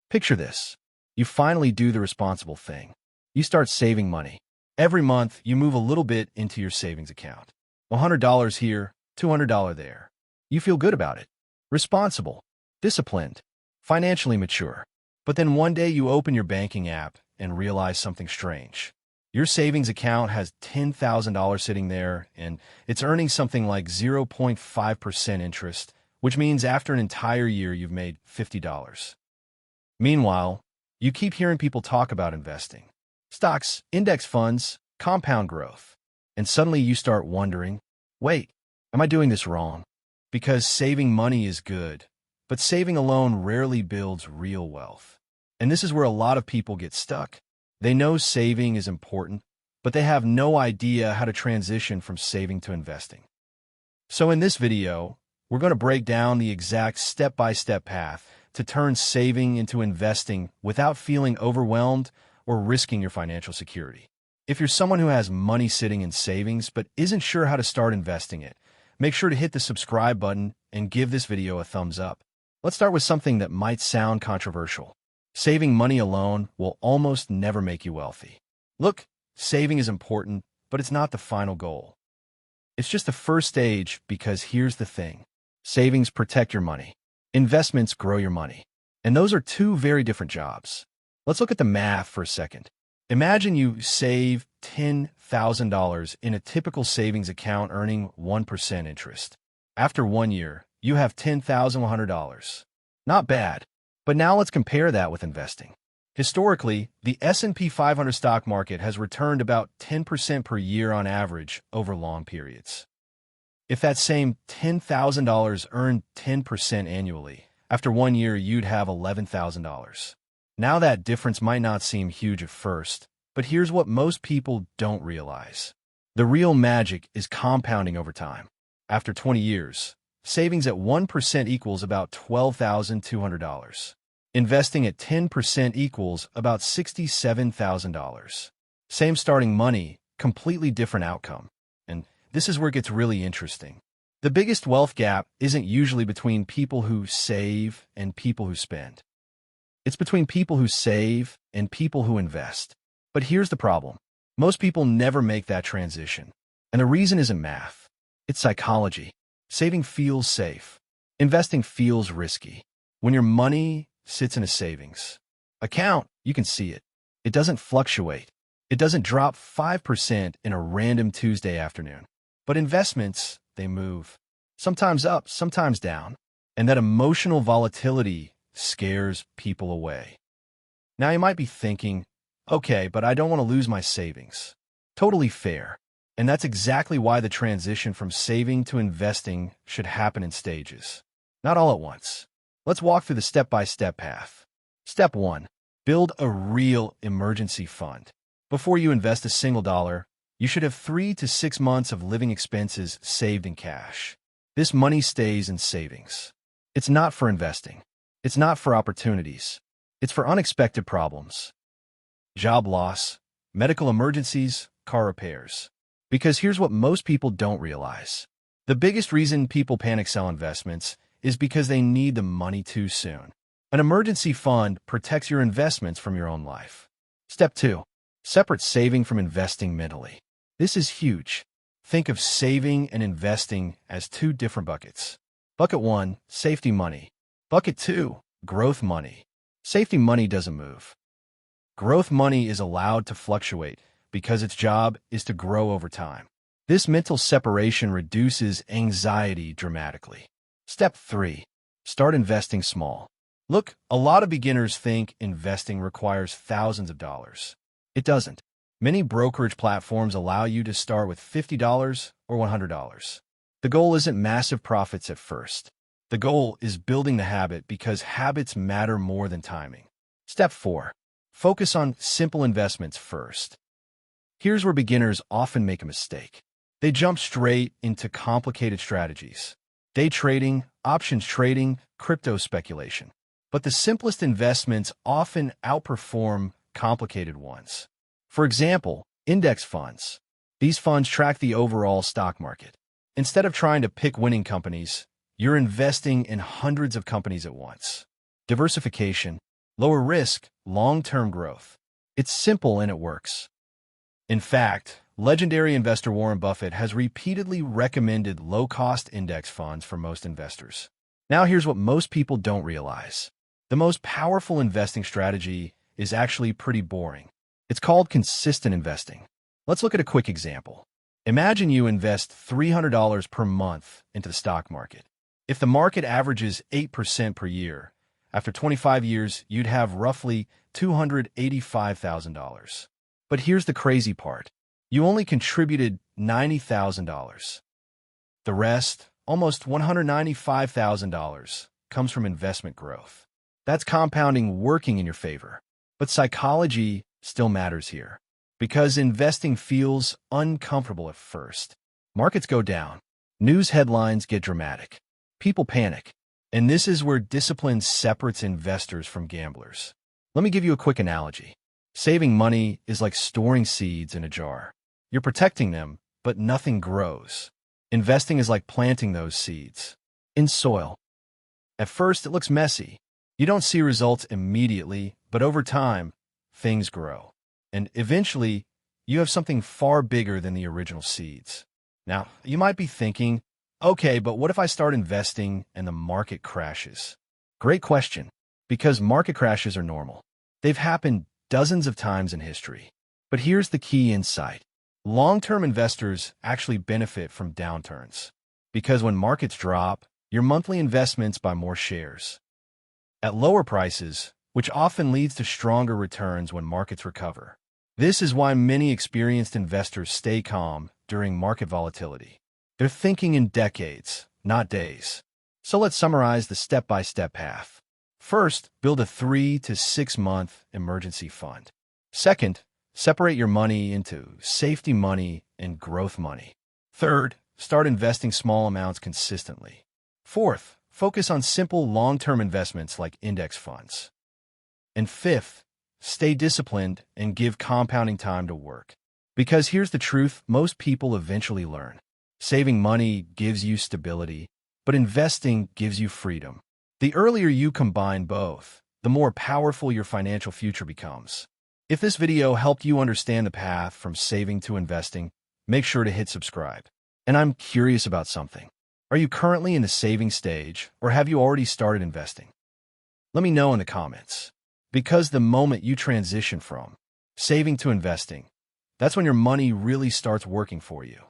Picture this. You finally do the responsible thing. You start saving money. Every month, you move a little bit into your savings account. $100 here, $200 there. You feel good about it. Responsible, disciplined, financially mature. But then one day you open your banking app and realize something strange. Your savings account has $10,000 sitting there, and it's earning something like 0.5% interest, which means after an entire year you've made $50. Meanwhile, you keep hearing people talk about investing. Stocks, index funds, compound growth. And suddenly you start wondering, wait, am I doing this wrong? Because saving money is good, but saving alone rarely builds real wealth. And this is where a lot of people get stuck. They know saving is important, but they have no idea how to transition from saving to investing. So in this video, we're going to break down the exact step-by-step path to turn saving into investing without feeling overwhelmed or risking your financial security. If you're someone who has money sitting in savings but isn't sure how to start investing it, make sure to hit the subscribe button and give this video a thumbs up. Let's start with something that might sound controversial. Saving money alone will almost never make you wealthy. Look, saving is important, but it's not the final goal. It's just the first stage because here's the thing. Savings protect your money. Investments grow your money. And those are two very different jobs. Let's look at the math for a second. Imagine you save $10,000 in a typical savings account earning 1% interest. After 1 year, you have $10,100. Not bad. But now let's compare that with investing. Historically, the S&P 500 stock market has returned about 10% per year on average over long periods. If that same $10,000 earned 10% annually, after 1 year you'd have $11,000. Now that difference might not seem huge at first, but here's what most people don't realize. The real magic is compounding over time. After 20 years, savings at 1% equals about $12,200. Investing at 10% equals about $67,000. Same starting money, completely different outcome. And this is where it gets really interesting. The biggest wealth gap isn't usually between people who save and people who spend. It's between people who save and people who invest. But here's the problem. Most people never make that transition. And the reason isn't math. It's psychology. Saving feels safe. Investing feels risky. When your money sits in a savings account, you can see it. It doesn't fluctuate. It doesn't drop 5% in a random Tuesday afternoon. But investments, they move. Sometimes up, sometimes down. And that emotional volatility scares people away. Now you might be thinking, okay, but I don't want to lose my savings. Totally fair. And that's exactly why the transition from saving to investing should happen in stages. Not all at once. Let's walk through the step-by-step path. Step 1. Build a real emergency fund. Before you invest a single dollar, you should have 3 to 6 months of living expenses saved in cash. This money stays in savings. It's not for investing. It's not for opportunities. It's for unexpected problems. Job loss, medical emergencies, car repairs. Because here's what most people don't realize. The biggest reason people panic sell investments is because they need the money too soon. An emergency fund protects your investments from your own life. Step 2. Separate saving from investing mentally. This is huge. Think of saving and investing as two different buckets. Bucket 1, safety money. Bucket 2, growth money. Safety money doesn't move. Growth money is allowed to fluctuate because its job is to grow over time. This mental separation reduces anxiety dramatically. Step 3. Start investing small. Look, a lot of beginners think investing requires thousands of dollars. It doesn't. Many brokerage platforms allow you to start with $50 or $100. The goal isn't massive profits at first. The goal is building the habit because habits matter more than timing. Step 4. Focus on simple investments first. Here's where beginners often make a mistake. They jump straight into complicated strategies. Day trading, options trading, crypto speculation. But the simplest investments often outperform complicated ones. For example, index funds. These funds track the overall stock market. Instead of trying to pick winning companies, you're investing in hundreds of companies at once. Diversification. Lower risk, long-term growth. It's simple and it works. In fact, legendary investor Warren Buffett has repeatedly recommended low-cost index funds for most investors. Now here's what most people don't realize. The most powerful investing strategy is actually pretty boring. It's called consistent investing. Let's look at a quick example. Imagine you invest $300 per month into the stock market. If the market averages 8% per year, after 25 years, you'd have roughly $285,000. But here's the crazy part. You only contributed $90,000. The rest, almost $195,000, comes from investment growth. That's compounding working in your favor. But psychology still matters here. Because investing feels uncomfortable at first. Markets go down. News headlines get dramatic. People panic. And this is where discipline separates investors from gamblers. Let me give you a quick analogy. Saving money is like storing seeds in a jar. You're protecting them, but nothing grows. Investing is like planting those seeds in soil. At first, it looks messy. You don't see results immediately, but over time, things grow. And eventually, you have something far bigger than the original seeds. Now, you might be thinking, okay, but what if I start investing and the market crashes? Great question, because market crashes are normal. They've happened dozens of times in history. But here's the key insight. Long-term investors actually benefit from downturns, because when markets drop, your monthly investments buy more shares at lower prices, which often leads to stronger returns when markets recover. This is why many experienced investors stay calm during market volatility. They're thinking in decades, not days. So let's summarize the step-by-step path. First, build a 3 to 6 month emergency fund. Second, separate your money into safety money and growth money. Third, start investing small amounts consistently. Fourth, focus on simple long-term investments like index funds. And fifth, stay disciplined and give compounding time to work. Because here's the truth, most people eventually learn. Saving money gives you stability, but investing gives you freedom. The earlier you combine both, the more powerful your financial future becomes. If this video helped you understand the path from saving to investing, make sure to hit subscribe. And I'm curious about something. Are you currently in the saving stage, or have you already started investing? Let me know in the comments. Because the moment you transition from saving to investing, that's when your money really starts working for you.